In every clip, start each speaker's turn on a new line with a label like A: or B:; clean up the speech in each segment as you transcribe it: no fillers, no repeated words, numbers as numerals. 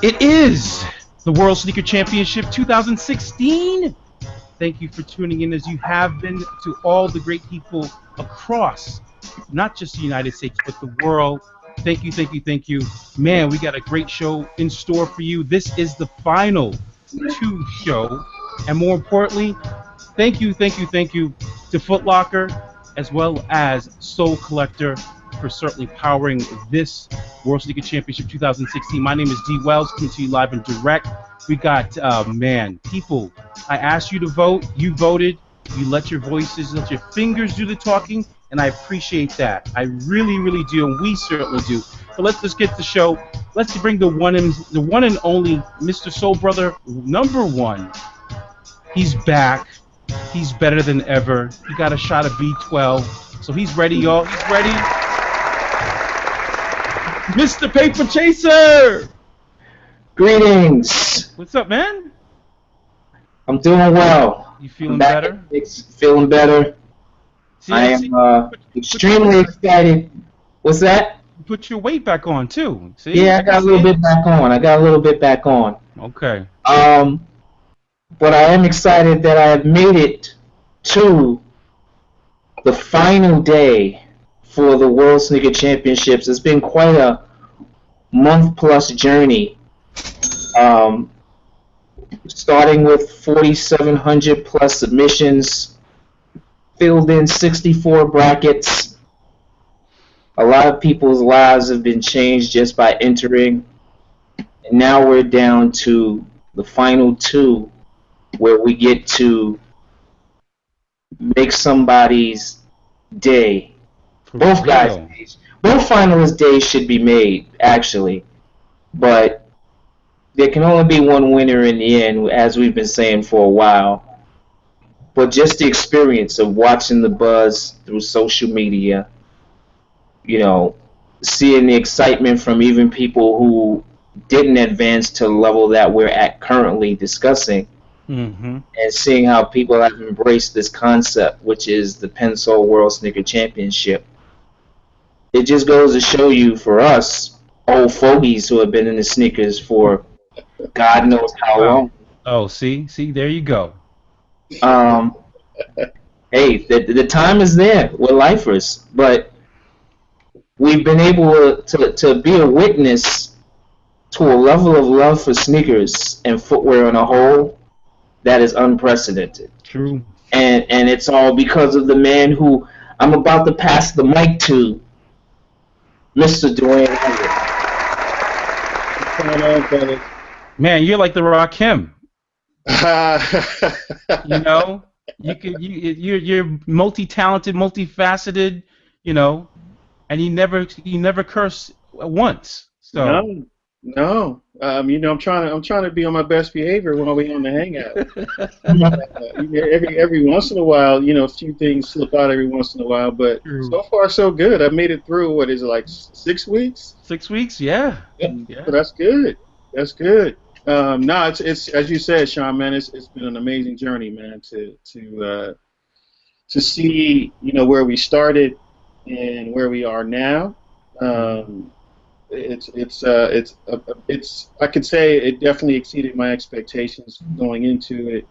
A: It is the World Sneaker Championship 2016. Thank you for tuning in as you have been to all the great people across, not just the United States, but the world. Thank you, thank you, thank you. Man, we got a great show in store for you. This is the final two show. And more importantly, thank you, thank you, thank you to Foot Locker as well as Soul Collector for certainly powering this World Sneaker Championship 2016. My name is D Wells, coming to you live and direct. We got, people. I asked you to vote. You voted. You let your voices, let your fingers do the talking, and I appreciate that. I really, really do, and we certainly do. But let's just get the show. Let's bring the one and only Mr. Soul Brother #1. He's back. He's better than ever. He got a shot of B12, so he's ready, y'all. He's ready. Mr. Paper Chaser!
B: Greetings!
A: What's up, man?
B: I'm doing well.
A: You feeling better?
B: Feeling better. See, I am extremely excited. What's that?
A: You put your weight back on, too. See?
B: Yeah, I got a little bit back on.
A: Okay.
B: But I am excited that I have made it to the final day for the World Sneaker Championships. It's been quite a month-plus journey, starting with 4,700 plus submissions, filled in 64 brackets. A lot of people's lives have been changed just by entering, and now we're down to the final two, where we get to make somebody's day. Both finalist days should be made, actually, but there can only be one winner in the end, as we've been saying for a while. But just the experience of watching the buzz through social media, seeing the excitement from even people who didn't advance to the level that we're at currently discussing, and seeing how people have embraced this concept, which is the Pensole World Sneaker Championship. It just goes to show you, for us, old fogies who have been in the sneakers for God knows how long.
A: Oh, see, there you go.
B: Hey, the time is there. We're lifers, but we've been able to be a witness to a level of love for sneakers and footwear on a whole that is unprecedented.
A: True.
B: And it's all because of the man who I'm about to pass the mic to, Mr. Dwayne.
C: What's going on, brother?
A: Man, you're like the Rakim. You're multi-talented, multifaceted, and you never curse once. So
C: No. I'm trying to be on my best behavior while we on the hangout. Every once in a while, a few things slip out every once in a while, but so far so good. I made it through. What is it, like 6 weeks?
A: 6 weeks, yeah.
C: So that's good. That's good. No, it's as you said, Sean, man. It's been an amazing journey, man. To see where we started and where we are now. It's I could say it definitely exceeded my expectations going into it.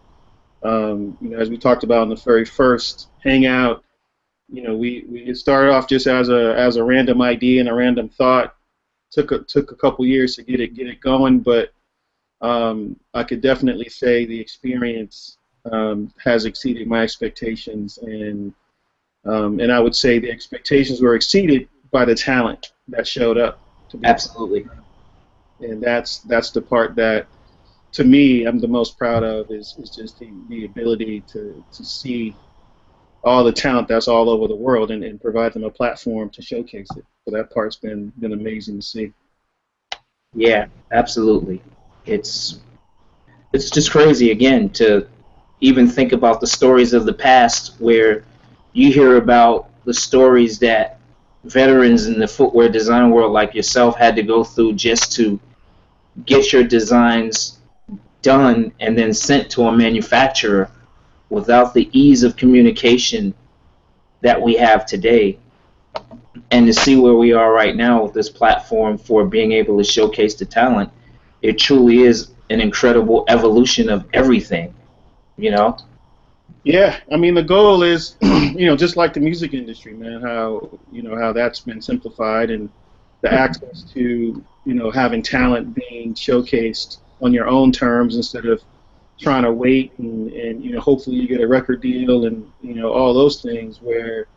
C: As we talked about in the very first hangout, we started off just as a random idea and a random thought. Took a couple years to get it going, but I could definitely say the experience has exceeded my expectations, and I would say the expectations were exceeded by the talent that showed up.
B: Absolutely.
C: And that's the part that, to me, I'm the most proud of is just the ability to see all the talent that's all over the world and provide them a platform to showcase it. So that part's been amazing to see.
B: Yeah, absolutely. It's just crazy, again, to even think about the stories of the past, where you hear about the stories that veterans in the footwear design world like yourself had to go through just to get your designs done and then sent to a manufacturer without the ease of communication that we have today. And to see where we are right now with this platform for being able to showcase the talent, it truly is an incredible evolution of everything, you know?
C: Yeah, I mean the goal is, just like the music industry, man. How that's been simplified and the access to having talent being showcased on your own terms instead of trying to wait and hopefully you get a record deal and all those things. Where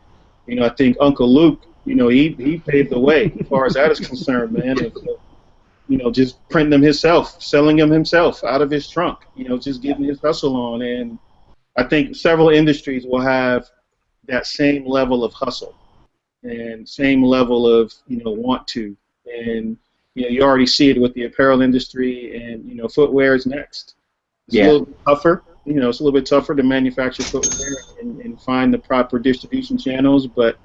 C: I think Uncle Luke, he paved the way as far as that is concerned, man. Of, just printing them himself, selling them himself out of his trunk, just getting his hustle on. And I think several industries will have that same level of hustle and same level of want to, and you already see it with the apparel industry, and footwear is next. It's a
B: Yeah.
C: little bit tougher. It's a little bit tougher to manufacture footwear and find the proper distribution channels, but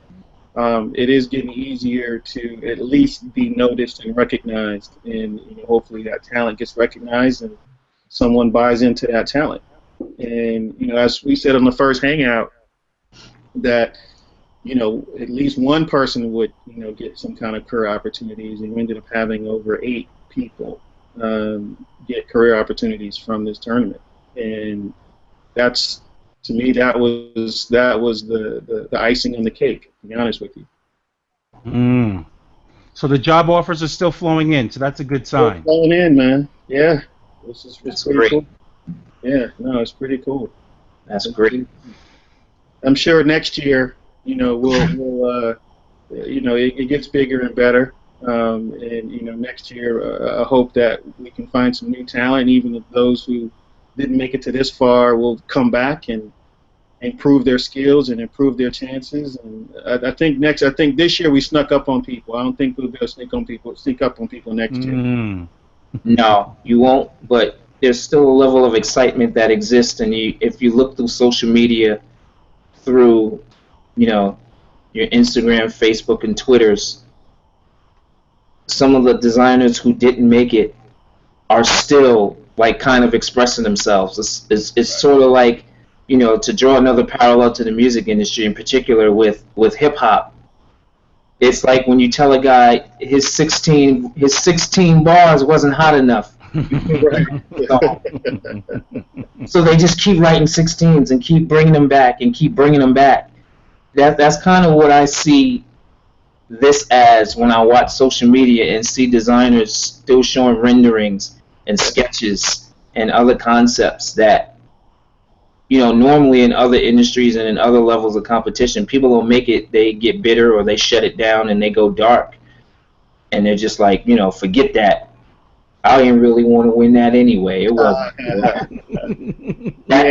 C: it is getting easier to at least be noticed and recognized, and hopefully that talent gets recognized and someone buys into that talent. And as we said on the first hangout, that at least one person would get some kind of career opportunities, and we ended up having over 8 people get career opportunities from this tournament, and that's, to me, that was the icing on the cake, to be honest with you.
A: Mm. So the job offers are still flowing in, so that's a good
C: Still
A: sign.
C: flowing in, man. Yeah, it's
B: That's
C: pretty
B: great.
C: cool. Yeah, no, it's pretty cool.
B: That's great.
C: I'm sure next year, it gets bigger and better. And next year, I hope that we can find some new talent. Even if those who didn't make it to this far will come back and improve their skills and improve their chances. And I think this year we snuck up on people. I don't think we'll be able to sneak up on people next year.
A: Mm.
B: No, you won't, but there's still a level of excitement that exists, and if you look through social media, through, you know, your Instagram, Facebook, and Twitters, some of the designers who didn't make it are still like kind of expressing themselves. It's sort of like, to draw another parallel to the music industry in particular with hip hop. It's like when you tell a guy his 16 bars wasn't hot enough.
C: Right.
B: So they just keep writing 16s and keep bringing them back and keep bringing them back. That's kind of what I see this as when I watch social media and see designers still showing renderings and sketches and other concepts that, normally in other industries and in other levels of competition, people don't make it, they get bitter or they shut it down and they go dark. And they're just like, forget that. I didn't really want to win that anyway. It wasn't.
C: Yeah,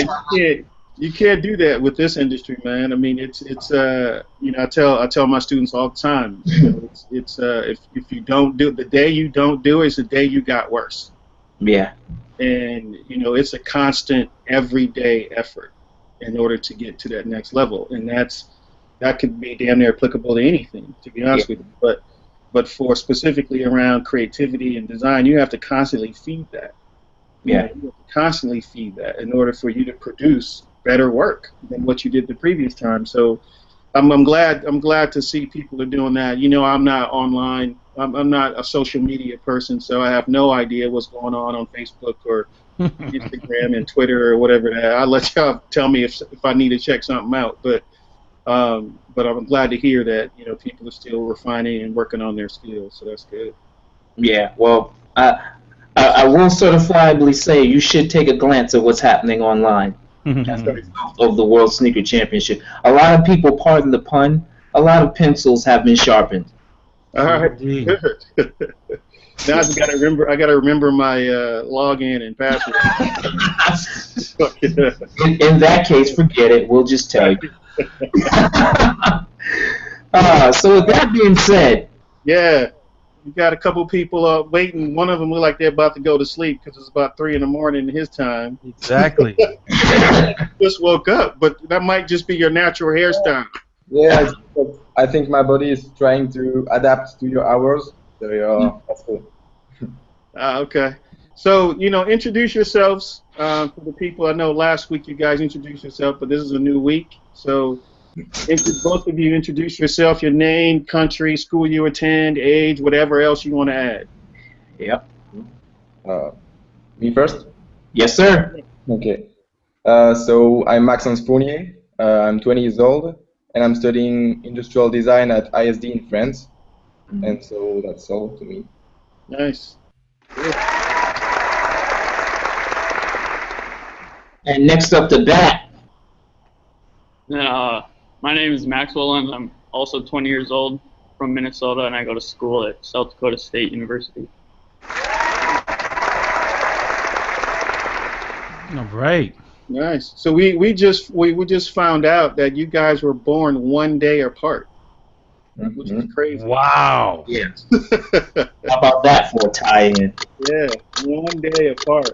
C: you can't do that with this industry, man. I mean, it's I tell my students all the time. If you don't do, the day you don't do it is the day you got worse.
B: Yeah.
C: And it's a constant, everyday effort in order to get to that next level, and that could be damn near applicable to anything, to be honest with you. But for specifically around creativity and design, you have to constantly feed that.
B: Yeah.
C: You have to constantly feed that in order for you to produce better work than what you did the previous time. So I'm glad to see people are doing that. I'm not online. I'm not a social media person, so I have no idea what's going on Facebook or Instagram and Twitter or whatever. I'll let y'all tell me if I need to check something out. But I'm glad to hear that people are still refining and working on their skills. So that's good.
B: Yeah. Well, I will certifiably say you should take a glance at what's happening online of the World Sneaker Championship. A lot of people, pardon the pun, a lot of pencils have been sharpened.
C: All right,
A: Indeed.
C: good. Now I gotta remember my login and password.
B: In that case, forget it. We'll just tell you. So with that being said,
C: Yeah, you got a couple people waiting. One of them look like they're about to go to sleep because it's about 3 in the morning his time.
A: Exactly.
C: Just woke up, but that might just be your natural hairstyle.
D: Yeah, I think my body is trying to adapt to your hours. So yeah, that's good.
C: Okay. So, introduce yourselves to the people. I know last week you guys introduced yourself, but this is a new week. So, Both of you introduce yourself, your name, country, school you attend, age, whatever else you want to add.
B: Yep.
D: Me first?
B: Yes, sir.
D: Okay. So I'm Maxence Fournier. I'm 20 years old, and I'm studying industrial design at ISD in France. And so that's all to me.
C: Nice.
B: And next up to bat.
E: My name is Maxwell, and I'm also 20 years old, from Minnesota, and I go to school at South Dakota State University.
A: All right.
C: Nice. So we just found out that you guys were born one day apart, which is crazy.
A: Wow.
B: Yeah. How about that for a tie-in?
C: Yeah, one day apart.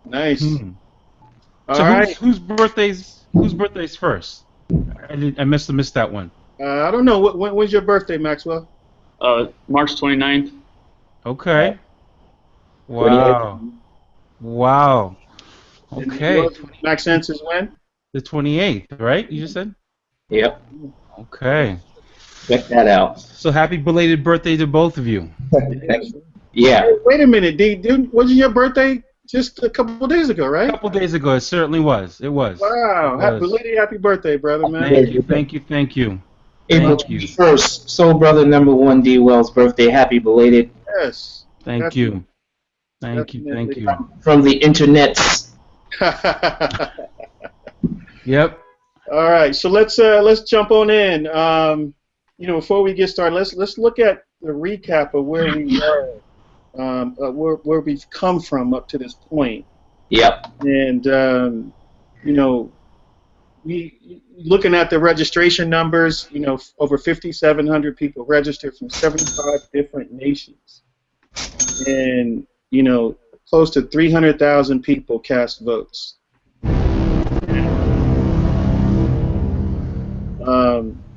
C: Nice. All
A: So
C: right.
A: whose birthdays first? I must have missed that one.
C: I don't know. When's your birthday, Maxwell?
E: March 29th.
A: Okay. Wow. Wow. Okay.
C: Maxence is when?
A: The 28th, right? You just said?
B: Yep.
A: Okay.
B: Check that out.
A: So happy belated birthday to both of you.
B: Yeah.
C: Wait a minute, dude. Wasn't your birthday just a couple days ago, right?
A: A couple days ago, it certainly was. It was.
C: Wow. Happy birthday, brother, man.
A: Thank you.
B: April 21st, Soul Brother number 1 D Wells' birthday. Happy belated.
C: Yes.
A: Thank you. Thank you.
B: From the internets.
A: Yep.
C: All right, so let's jump on in. Before we get started, let's look at the recap of where we are, where we've come from up to this point.
B: Yep.
C: And we looking at the registration numbers. Over 5,700 people registered from 75 different nations, and close to 300,000 people cast votes.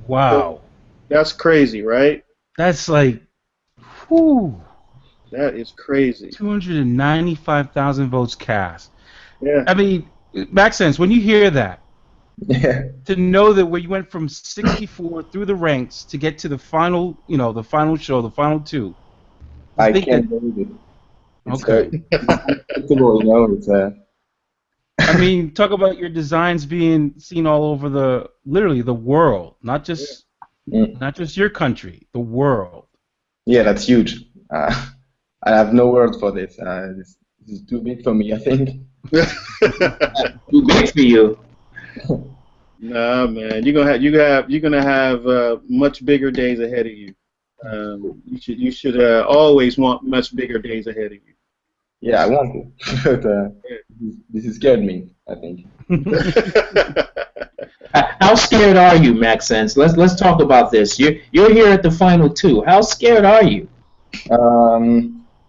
A: Wow.
C: So that's crazy, right?
A: That's like, whew.
C: That is crazy.
A: 295,000 votes cast.
C: Yeah.
A: I mean, Maxence, when you hear that,
D: Yeah.
A: to know that where you went from 64 through the ranks to get to the final, the final show, the final two.
D: I can't believe it. It's
A: Okay.
D: unbelievable, It's
A: I mean, talk about your designs being seen all over literally the world, not just your country, the world.
D: Yeah, that's huge. I have no word for this. This is too big for me, I think.
B: Too big for you.
C: Nah, man, you're gonna have much bigger days ahead of you. You should always want much bigger days ahead of you.
D: Yeah, I want to, but this has scared me, I think.
B: How scared are you, Maxence? Let's talk about this. You're here at the final two. How scared are you?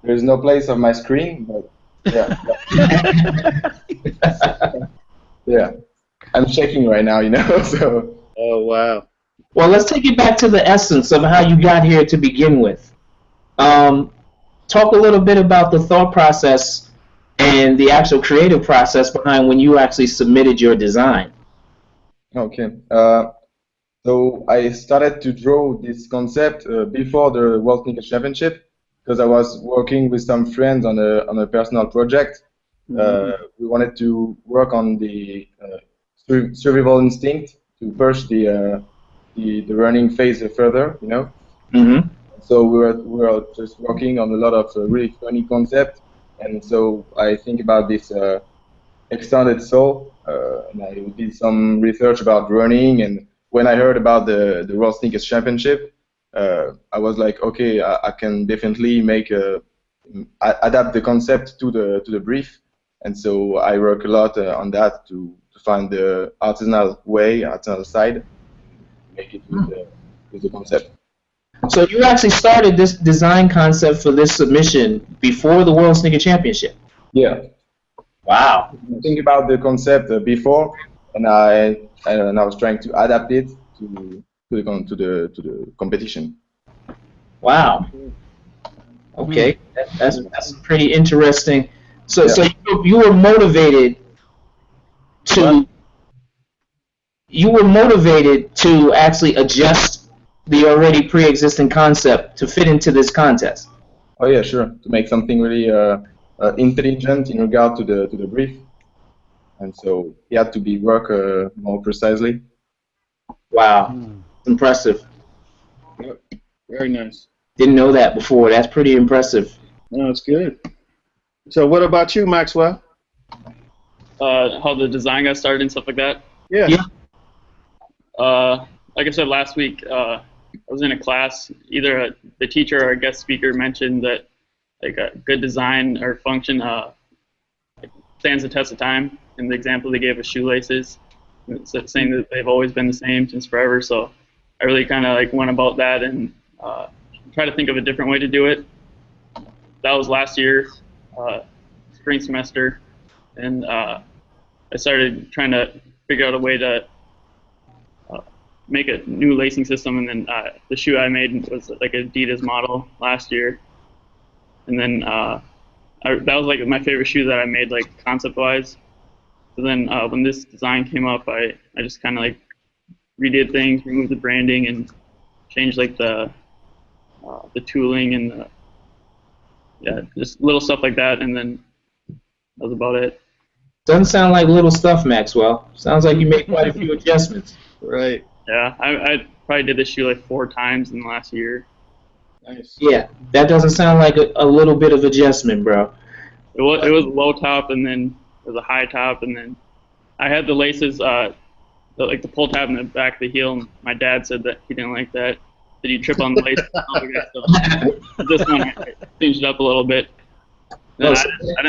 D: There's no place on my screen, but yeah. Yeah. I'm checking right now, so.
C: Oh, wow.
B: Well, let's take it back to the essence of how you got here to begin with. Talk a little bit about the thought process and the actual creative process behind when you actually submitted your design.
D: Okay. So I started to draw this concept before the World Sneaker Championship because I was working with some friends on a personal project. We wanted to work on the survival instinct to push the running phase further,
B: Mm-hmm.
D: So we were just working on a lot of really funny concepts, and so I think about this extended sole, and I did some research about running, and when I heard about the World Sneakers Championship, I was like, okay, I can definitely adapt the concept to the brief, and so I work a lot on that to find the artisanal side, make it with the concept.
B: So you actually started this design concept for this submission before the World Sneaker Championship.
D: Yeah.
B: Wow.
D: Think about the concept before, and I was trying to adapt it to the competition.
B: Wow. Okay, that's pretty interesting. So
D: Yeah.
B: so you were motivated to you were motivated to actually adjust the already pre-existing concept to fit into this contest.
D: Oh yeah, sure. To make something really intelligent in regard to the brief, and so he had to be work more precisely.
B: Wow, impressive.
C: Yep. Very nice.
B: Didn't know that before. That's pretty impressive.
C: No, it's good. So what about you, Maxwell?
E: How the design got started and stuff like that.
C: Yeah.
B: Yeah.
E: Like I said last week, I was in a class. Either the teacher or a guest speaker mentioned that like a good design or function stands the test of time. In the example they gave of shoelaces, saying that they've always been the same since forever. So I really kind of like went about that and try to think of a different way to do it. That was last year, spring semester, and I started trying to figure out a way to make a new lacing system. And then the shoe I made was like an Adidas model last year, and then that was like my favorite shoe that I made, like concept-wise. So then when this design came up, I just kind of like redid things, removed the branding, and changed like the tooling and just little stuff like that, and then that was about it.
B: Doesn't sound like little stuff, Maxwell. Sounds like you made quite a few adjustments.
C: Right.
E: Yeah, I probably did this shoe like 4 times in the last year.
C: Nice.
B: Yeah, that doesn't sound like a little bit of adjustment, bro.
E: It was low top, and then it was a high top, and then I had the laces, like the pull tab in the back of the heel. And my dad said that he didn't like that. Did you trip on the laces? So this one I changed it up a little bit.
B: No,
E: I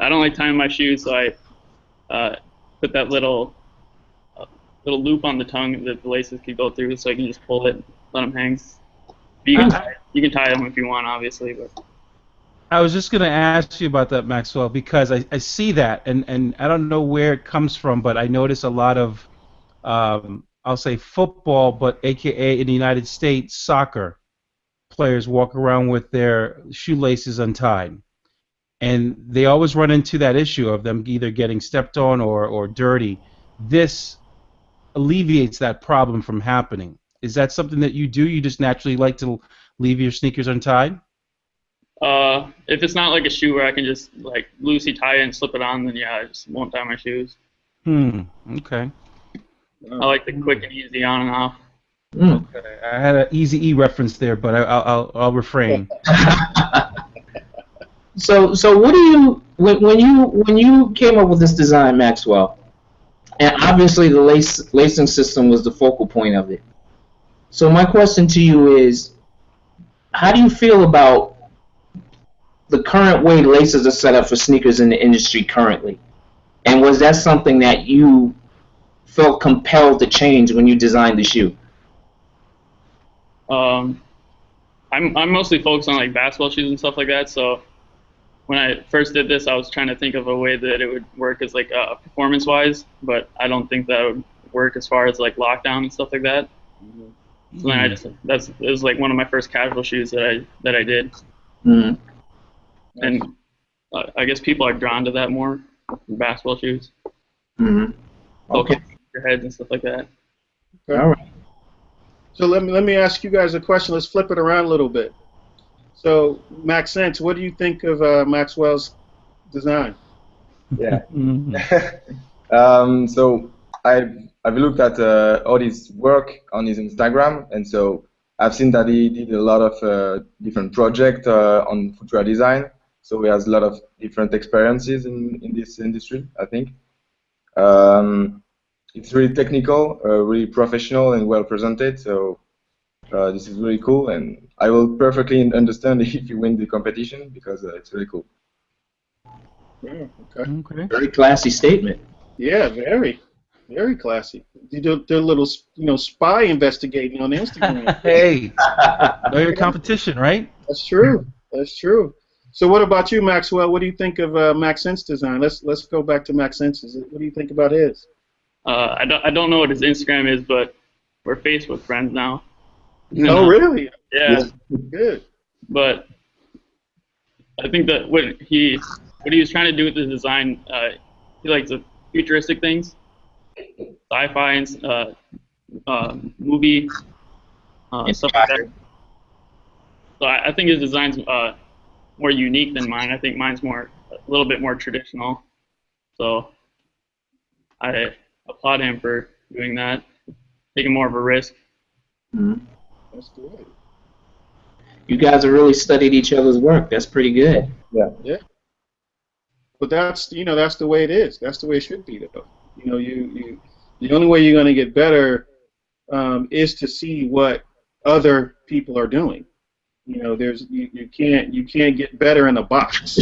E: don't like tying my shoes, so I put that little loop on the tongue that the laces could go through, so I can just pull it, let them hang. But you can tie them if you want, obviously. But
A: I was just going to ask you about that, Maxwell, because I see that, and I don't know where it comes from, but I notice a lot of, I'll say football, but AKA in the United States, soccer players walk around with their shoelaces untied. And they always run into that issue of them either getting stepped on or dirty. This alleviates that problem from happening. Is that something that you do? You just naturally like to leave your sneakers untied?
E: if it's not like a shoe where I can just like loosely tie it and slip it on, then yeah, I just won't tie my shoes.
A: Okay.
E: I like the quick and easy on and off.
A: Okay. I had an Easy E reference there, but I'll refrain.
B: So what do you when you came up with this design, Maxwell? And obviously the lacing system was the focal point of it. So my question to you is, how do you feel about the current way laces are set up for sneakers in the industry currently? And was that something that you felt compelled to change when you designed the shoe?
E: I'm mostly focused on like basketball shoes and stuff like that. So when I first did this, I was trying to think of a way that it would work as like performance-wise, but I don't think that would work as far as like lockdown and stuff like that. So then it was like one of my first casual shoes that I did.
B: Mm-hmm.
E: And I guess people are drawn to that more, basketball shoes.
B: Mm-hmm. Okay.
E: Your heads and stuff like that.
C: Okay.
B: All right.
C: So let me ask you guys a question. Let's flip it around a little bit. So Max Sense, what do you think of Maxwell's design?
D: Yeah. So I've looked at all his work on his Instagram, and so I've seen that he did a lot of different projects on footwear design. So he has a lot of different experiences in this industry, I think. It's really technical, really professional, and well presented. So this is really cool, and I will perfectly understand if you win the competition because it's really cool.
C: Yeah, okay.
B: Very classy statement.
C: Yeah, very, very classy. You do a little, spy investigating on Instagram.
A: Hey, know your competition, right?
C: That's true. That's true. So what about you, Maxwell? What do you think of Max Sense design? Let's go back to Max Sense's. What do you think about his?
E: I don't know what his Instagram is, but we're Facebook friends now.
C: Oh, really?
E: Yeah.
C: Good.
E: But I think that what he was trying to do with the design, he likes the futuristic things. sci-fi and movie stuff like that. So I think his design's more unique than mine. I think mine's a little bit more traditional. So I applaud him for doing that, taking more of a risk.
B: Mhm.
C: That's good.
B: You guys have really studied each other's work. That's pretty good.
D: Yeah.
C: Yeah. But that's that's the way it is. That's the way it should be, though. You the only way you're going to get better is to see what other people are doing. There's you can't get better in a box.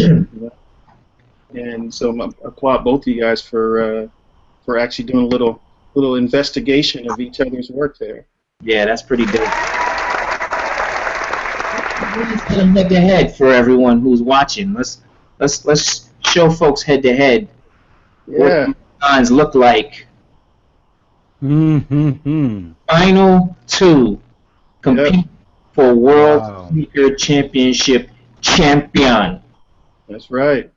C: And so I applaud both of you guys for actually doing a little investigation of each other's work there.
B: Yeah, that's pretty good. Let's get them head to head for everyone who's watching. Let's show folks head to head what
C: Yeah.
B: these designs look like.
A: Mm-hmm.
B: Final two compete for World
A: Wow.
B: Sneaker Championship champion.
C: That's right.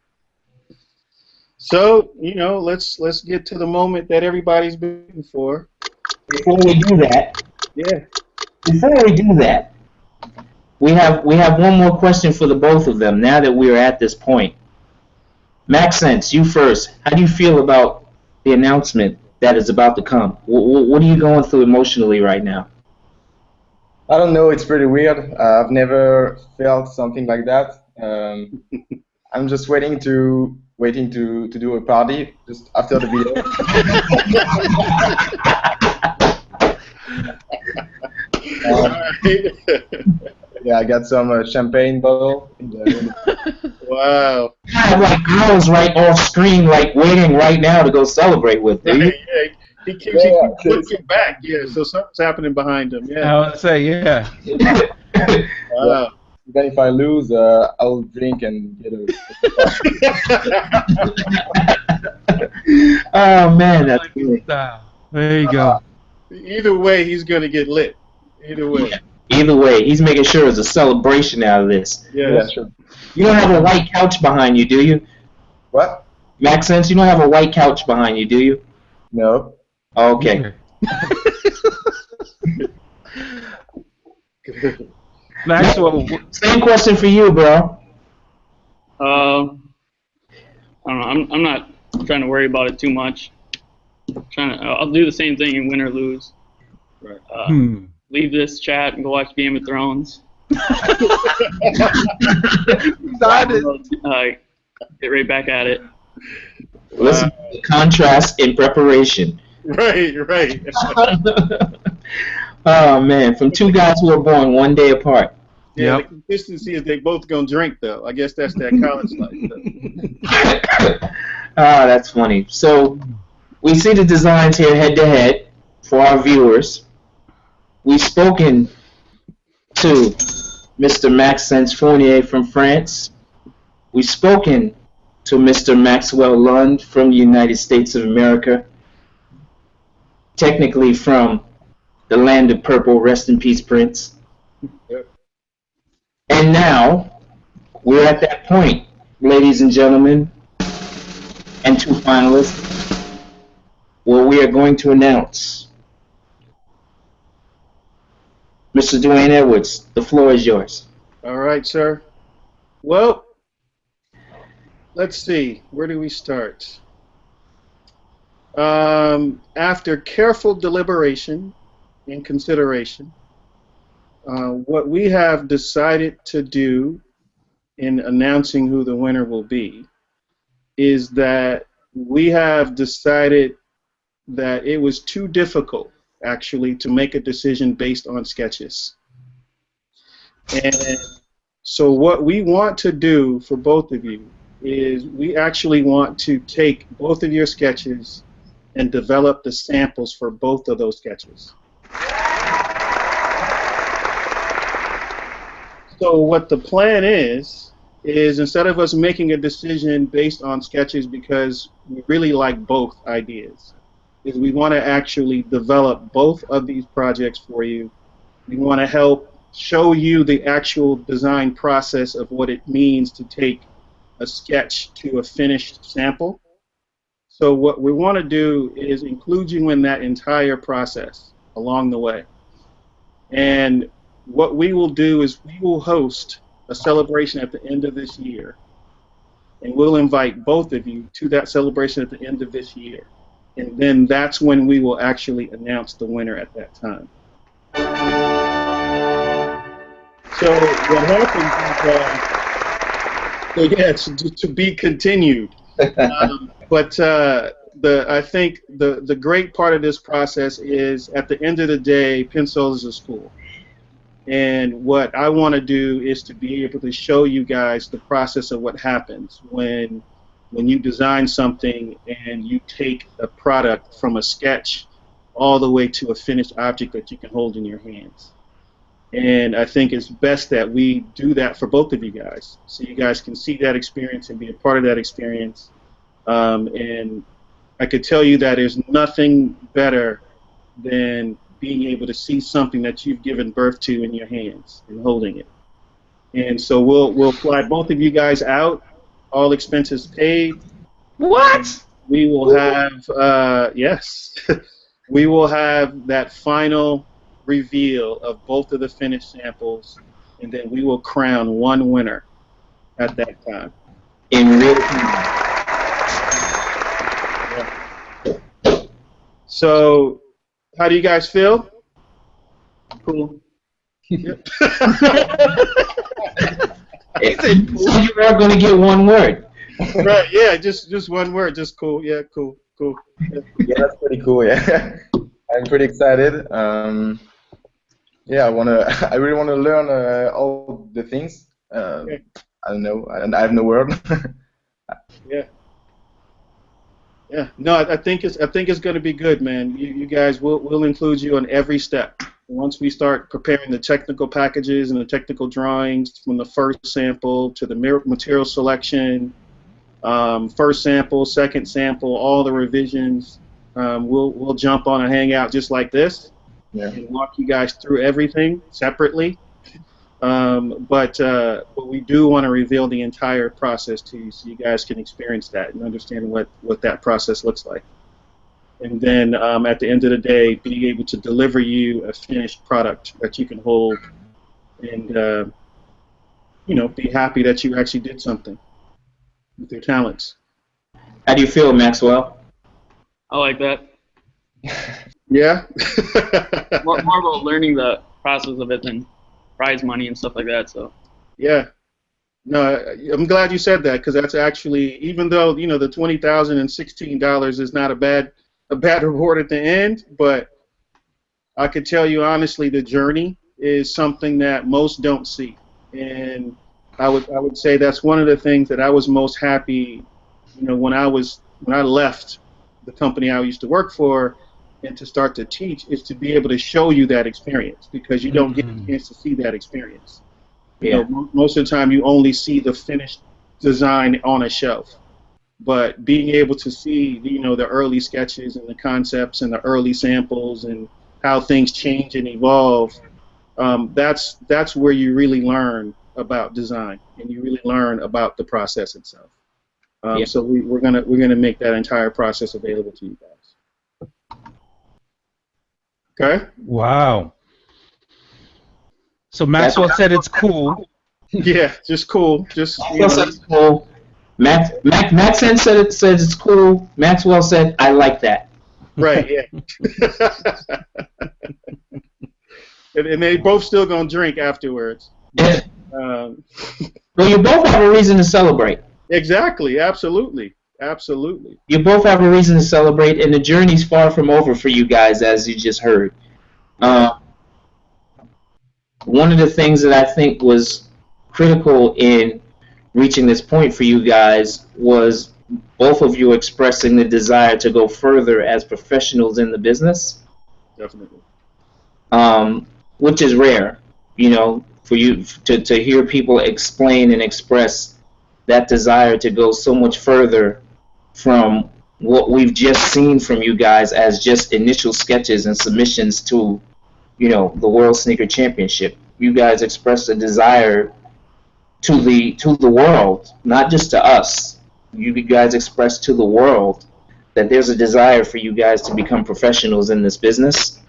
C: So, let's get to the moment that everybody's been waiting for.
B: Before we do that,
C: Yeah.
B: we have one more question for the both of them. Now that we are at this point, Maxence, you first. How do you feel about the announcement that is about to come? What are you going through emotionally right now?
D: I don't know. It's pretty weird. I've never felt something like that. I'm just waiting to do a party just after the video. Yeah, I got some champagne bottle.
C: Wow.
B: You have like girls right off screen, like waiting right now to go celebrate with. Do you?
C: Yeah, he keeps looking back. Yeah, so something's happening behind him. Yeah.
A: I would say, yeah.
C: Wow.
D: Even if I lose, I'll drink and get a.
B: Oh man, that's good.
A: There you go.
C: Either way, he's going to get lit. Either way.
B: Either way, he's making sure it's a celebration out of this.
C: Yeah.
D: Yeah, sure.
B: You don't have a white couch behind you, do you?
D: What?
B: Maxence, you don't have a white couch behind you, do you?
D: No.
B: Okay.
A: Maxwell,
B: Same question for you, bro.
E: I don't know. I'm not trying to worry about it too much. I'll do the same thing in win or lose.
C: Right.
E: Leave this chat and go watch Game of Thrones. Get right back at it.
B: Listen to the contrast in preparation.
C: Right.
B: Oh man, from two guys who were born one day apart.
C: Yeah,
A: Yep.
C: the consistency is they both gonna drink though. I guess that's that college life.
B: Ah, that's funny. So we see the designs here head to head for our viewers. We've spoken to Mr. Maxence Fournier from France. We've spoken to Mr. Maxwell Lund from the United States of America. Technically from the land of purple, rest in peace, Prince.
C: Yep.
B: And now, we're at that point, ladies and gentlemen, and two finalists, where we are going to announce. Mr. Dwayne Edwards, the floor is yours.
C: All right, sir. Well, let's see. Where do we start? After careful deliberation and consideration, what we have decided to do in announcing who the winner will be is that we have decided that it was too difficult, actually, to make a decision based on sketches. And so what we want to do for both of you is we actually want to take both of your sketches and develop the samples for both of those sketches. So what the plan is instead of us making a decision based on sketches because we really like both ideas, is we want to actually develop both of these projects for you. We want to help show you the actual design process of what it means to take a sketch to a finished sample. So what we want to do is include you in that entire process along the way. And what we will do is we will host a celebration at the end of this year. And we'll invite both of you to that celebration at the end of this year. And then that's when we will actually announce the winner at that time. So what happens is, yeah, to be continued. But I think the great part of this process is, at the end of the day, Pensole is a school. And what I want to do is to be able to show you guys the process of what happens when you design something and you take a product from a sketch all the way to a finished object that you can hold in your hands. And I think it's best that we do that for both of you guys, so you guys can see that experience and be a part of that experience. And I could tell you that there's nothing better than being able to see something that you've given birth to in your hands and holding it. And so we'll fly both of you guys out, all expenses paid.
B: What?
C: We will have yes, we will have that final reveal of both of the finished samples, and then we will crown one winner at that time.
B: In real time.
C: So, how do you guys feel?
E: Cool.
B: So you're all going to get one word.
C: Right, yeah, just one word, just cool. Yeah, cool. Yeah.
D: Yeah, that's pretty cool. Yeah, I'm pretty excited. Yeah, I really wanna learn all the things.
C: Okay.
D: I don't know, and I have no word.
C: Yeah. No, I think it's going to be good, man. You guys, we'll include you on every step. Once we start preparing the technical packages and the technical drawings, from the first sample to the material selection, first sample, second sample, all the revisions, we'll jump on a hangout just like this, and walk you guys through everything separately. But we do want to reveal the entire process to you, so you guys can experience that and understand what that process looks like. And then at the end of the day, being able to deliver you a finished product that you can hold, and be happy that you actually did something with your talents.
B: How do you feel, Maxwell?
E: I like that.
C: Yeah.
E: More about learning the process of it than prize money and stuff like that. So.
C: Yeah. No, I'm glad you said that, because that's actually, even though the $20,016 is not a bad reward at the end, but I could tell you honestly, the journey is something that most don't see, and I would say that's one of the things that I was most happy, when I left the company I used to work for, and to start to teach, is to be able to show you that experience, because you don't get a chance to see that experience.
B: Yeah.
C: Most of the time you only see the finished design on a shelf. But being able to see, the early sketches and the concepts and the early samples and how things change and evolve, that's where you really learn about design, and you really learn about the process itself. So we're gonna make that entire process available to you guys. Okay.
A: Wow. So Maxwell said it's cool.
C: Yeah, just cool.
B: Maxwell said it's cool. Maxen said it's cool. Maxwell said, I like that.
C: Right, yeah. and they both still gonna drink afterwards.
B: Well, you both have a reason to celebrate.
C: Exactly, absolutely.
B: You both have a reason to celebrate, and the journey's far from over for you guys, as you just heard. One of the things that I think was critical in reaching this point for you guys was both of you expressing the desire to go further as professionals in the business.
C: Definitely.
B: Which is rare, for you to hear people explain and express that desire to go so much further from what we've just seen from you guys as just initial sketches and submissions to, the World Sneaker Championship. You guys expressed a desire to the world, not just to us. You guys expressed to the world that there's a desire for you guys to become professionals in this business.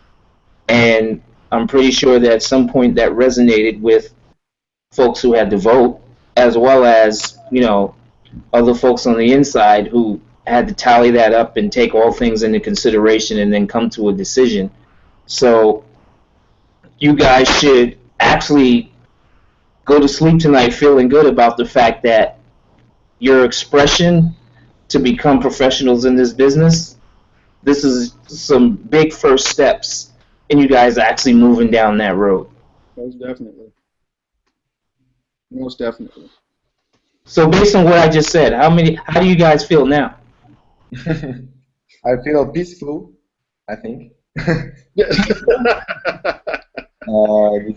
B: And I'm pretty sure that at some point that resonated with folks who had to vote, as well as, other folks on the inside who had to tally that up and take all things into consideration and then come to a decision. So you guys should actually go to sleep tonight feeling good about the fact that your expression to become professionals in this business, this is some big first steps in you guys actually moving down that road.
C: Most definitely. Most definitely.
B: So based on what I just said, how do you guys feel now?
D: I feel peaceful, I think. This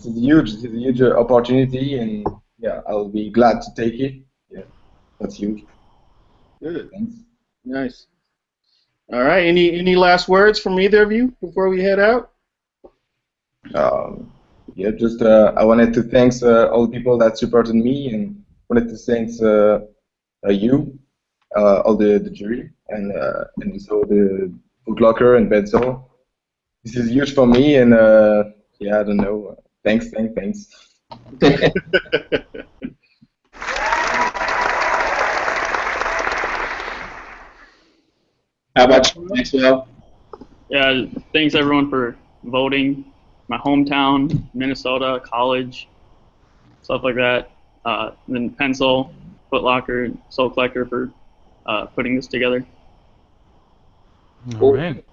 D: is huge. This is a huge opportunity, and yeah, I'll be glad to take it. Yeah, that's huge.
C: Good.
D: Thanks.
C: Nice. All right. Any last words from either of you before we head out?
D: Yeah, just I wanted to thank all the people that supported me, and wanted to thank you, all the jury, and also the Foot Locker and Pensole. This is huge for me, and yeah, I don't know. Thanks.
B: How about you, Maxwell?
E: Yeah, thanks everyone for voting. My hometown, Minnesota, college, stuff like that. Then Pensole, Foot Locker, Soul Collector for putting this together.
A: All right.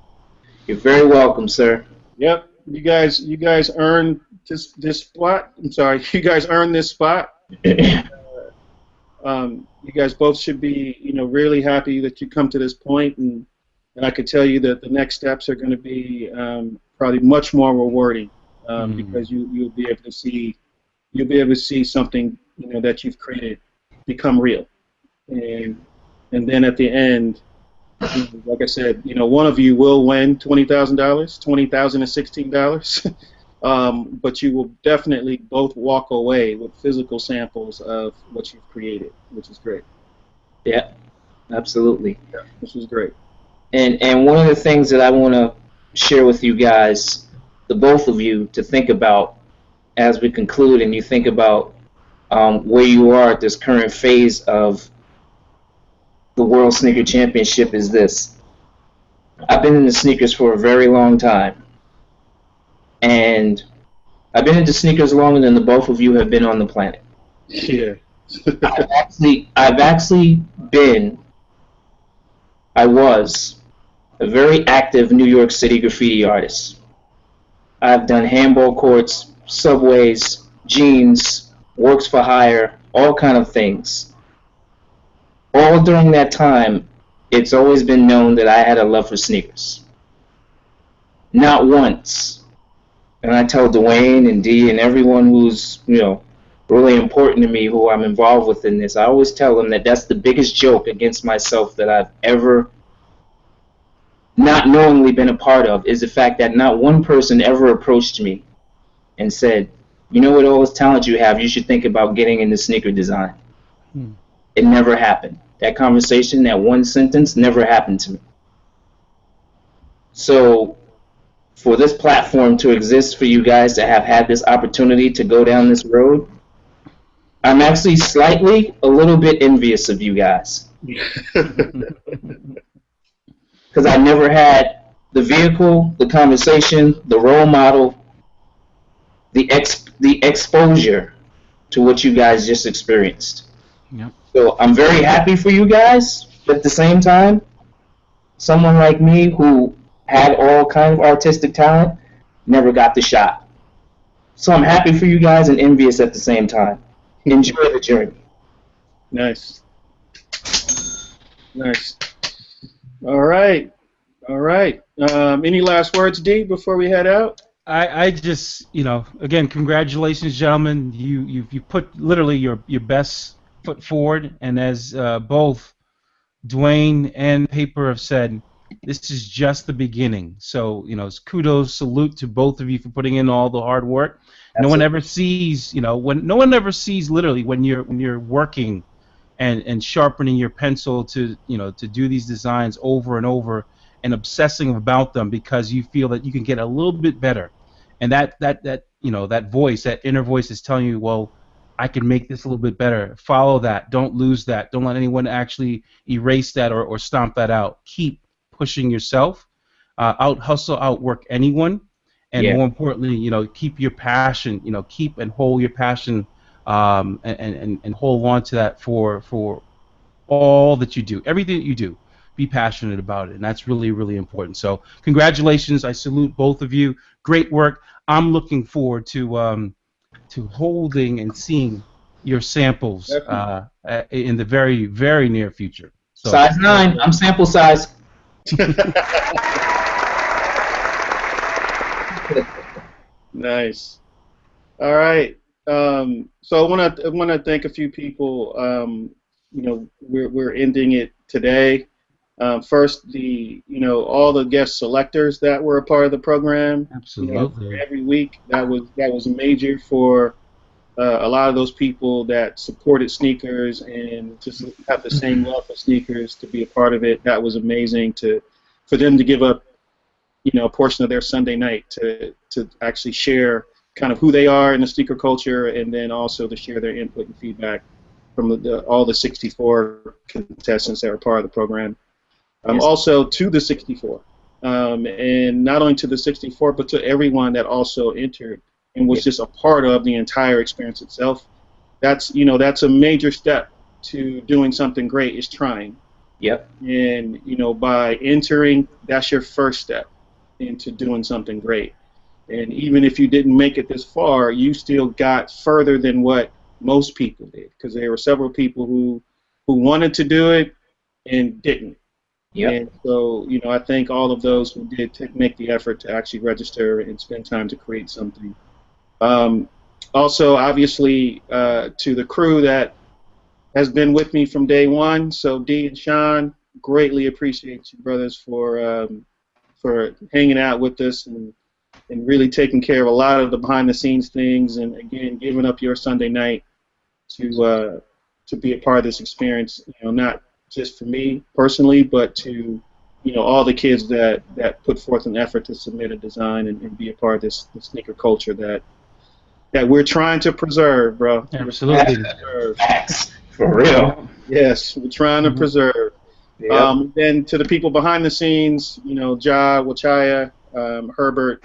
B: You're very welcome, sir.
C: Yep. You guys earned this spot. I'm sorry. You guys earned this spot. You guys both should be, really happy that you come to this point, and I could tell you that the next steps are going to be probably much more rewarding because you'll be able to see something that you've created become real, and then at the end, like I said, one of you will win $20,000, $20,016. But you will definitely both walk away with physical samples of what you've created, which is great.
B: Yeah, absolutely.
C: Yeah, this was great.
B: And one of the things that I want to share with you guys, the both of you, to think about as we conclude, and you think about where you are at this current phase of the World Sneaker Championship, is this. I've been in the sneakers for a very long time. And I've been into sneakers longer than the both of you have been on the planet.
C: Yeah.
B: I was a very active New York City graffiti artist. I've done handball courts, subways, jeans, works for hire, all kind of things. All during that time, it's always been known that I had a love for sneakers. Not once. And I tell Dwayne and Dee and everyone who's, really important to me, who I'm involved with in this, I always tell them that that's the biggest joke against myself that I've ever not knowingly been a part of, is the fact that not one person ever approached me and said, with all this talent you have, you should think about getting into sneaker design. It never happened. That conversation, that one sentence, never happened to me. So for this platform to exist, for you guys to have had this opportunity to go down this road, I'm actually a little bit envious of you guys. Because I never had the vehicle, the conversation, the role model, the exposure to what you guys just experienced.
A: Yep.
B: So I'm very happy for you guys, but at the same time, someone like me who had all kind of artistic talent never got the shot. So I'm happy for you guys and envious at the same time. Enjoy the journey.
C: Nice. All right. Any last words, Dee, before we head out?
A: I just, again, congratulations, gentlemen. You put literally your best foot forward, and as both Dwayne and Paper have said, this is just the beginning. So, kudos, salute to both of you for putting in all the hard work.
B: Absolutely.
A: No one ever sees, no one ever sees literally when you're working and sharpening your pencil to to do these designs over and over and obsessing about them because you feel that you can get a little bit better, and that that voice, that inner voice is telling you, well, I can make this a little bit better. Follow that. Don't lose that. Don't let anyone actually erase that or stomp that out. Keep pushing yourself. Out hustle, outwork anyone, and
B: Yeah.
A: more importantly, keep your passion. Keep and hold your passion, and hold on to that for all that you do, everything that you do. Be passionate about it, and that's really, really important. So, congratulations! I salute both of you. Great work. I'm looking forward to holding and seeing your samples
C: Definitely.
A: in the very, very near future. So,
B: Size 9. I'm sample size.
C: Nice. All right. So I want to thank a few people. We're ending it today. First, all the guest selectors that were a part of the program. For
A: absolutely.
C: every week, that was major for a lot of those people that supported sneakers and just have the same love for sneakers to be a part of it. That was amazing for them to give up a portion of their Sunday night to actually share kind of who they are in the sneaker culture, and then also to share their input and feedback from all the 64 contestants that were part of the program.
B: Yes.
C: Also to the 64, and not only to the 64, but to everyone that also entered and was just a part of the entire experience itself. That's a major step to doing something great, is trying.
B: Yep.
C: And by entering, that's your first step into doing something great. And even if you didn't make it this far, you still got further than what most people did, because there were several people who wanted to do it and didn't.
B: Yep.
C: And so, I thank all of those who did make the effort to actually register and spend time to create something. Um, Also, obviously, to the crew that has been with me from day one. So D and Sean, greatly appreciate you, brothers, for hanging out with us and really taking care of a lot of the behind the scenes things, and again giving up your Sunday night to be a part of this experience. Not just for me personally, but to all the kids that put forth an effort to submit a design and be a part of this sneaker culture that we're trying to preserve, bro. We're trying to
A: Absolutely.
C: preserve.
B: Facts. For real.
C: Yes, we're trying to preserve.
B: Yep.
C: Then to the people behind the scenes, Ja, Wachaya, Herbert,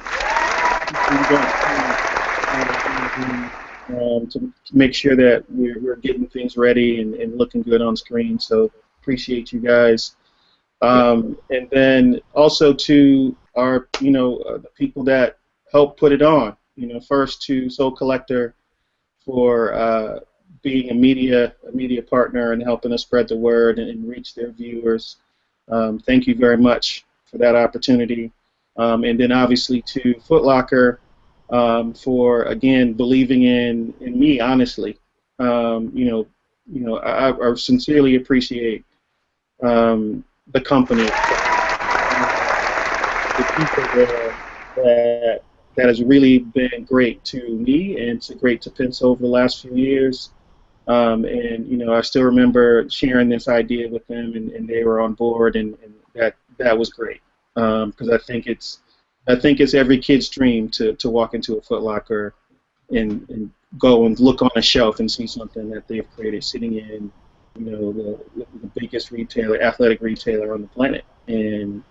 C: to make sure that we're getting things ready and looking good on screen. So appreciate you guys. And then also to our, the people that helped put it on. First to Soul Collector for being a media partner and helping us spread the word and reach their viewers. Thank you very much for that opportunity. And then obviously to Foot Locker for again believing in me honestly. I sincerely appreciate the company, the people there that has really been great to me and great to Pensole over the last few years. And I still remember sharing this idea with them, and they were on board, and that was great. Because I think it's every kid's dream to walk into a Foot Locker and go and look on a shelf and see something that they've created sitting in the biggest athletic retailer on the planet. And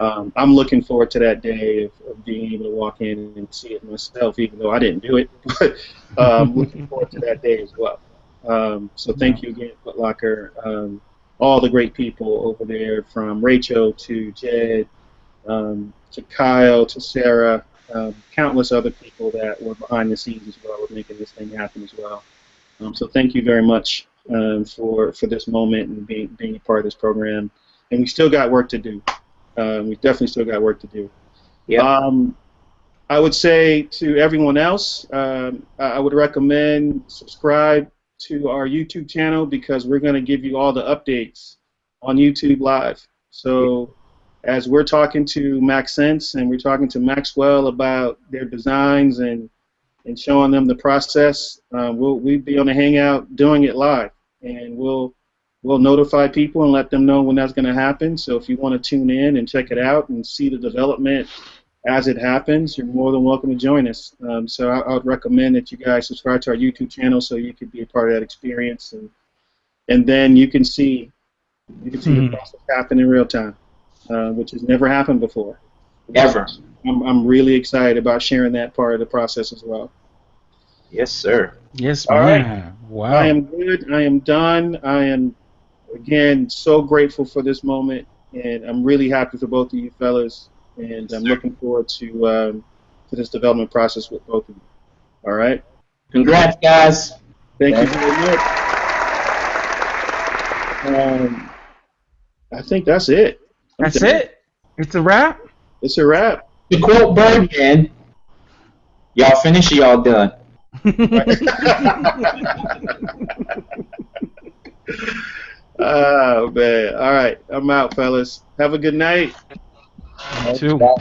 C: I'm looking forward to that day of being able to walk in and see it myself, even though I didn't do it. But looking forward to that day as well. So thank you again, Foot Locker. All the great people over there, from Rachel to Jed, to Kyle, to Sarah, countless other people that were behind the scenes as well, with making this thing happen as well. So thank you very much for this moment and being a part of this program. And we still got work to do. We definitely still got work to do.
B: Yep.
C: I would say to everyone else, I would recommend subscribe to our YouTube channel, because we're going to give you all the updates on YouTube Live. So as we're talking to Maxence and we're talking to Maxwell about their designs and showing them the process, we'll be on the Hangout doing it live, and we'll we'll notify people and let them know when that's going to happen. So if you want to tune in and check it out and see the development as it happens, you're more than welcome to join us. So I would recommend that you guys subscribe to our YouTube channel so you could be a part of that experience, and then you can see the process happen in real time, which has never happened before.
B: Ever.
C: I'm really excited about sharing that part of the process as well.
B: Yes, sir.
A: Yes,
C: All
A: man.
C: right.
A: Wow.
C: I am good. I am done. I am, again, so grateful for this moment, and I'm really happy for both of you fellas, and I'm looking forward to this development process with both of you. All right?
B: Congrats, guys.
C: Thank you very much. I think that's it.
A: That's it. It's a wrap.
C: It's a wrap.
B: To quote Birdman, y'all finished or y'all done?
C: Oh, man. All right. I'm out, fellas. Have a good night.
A: You too.
D: Bye.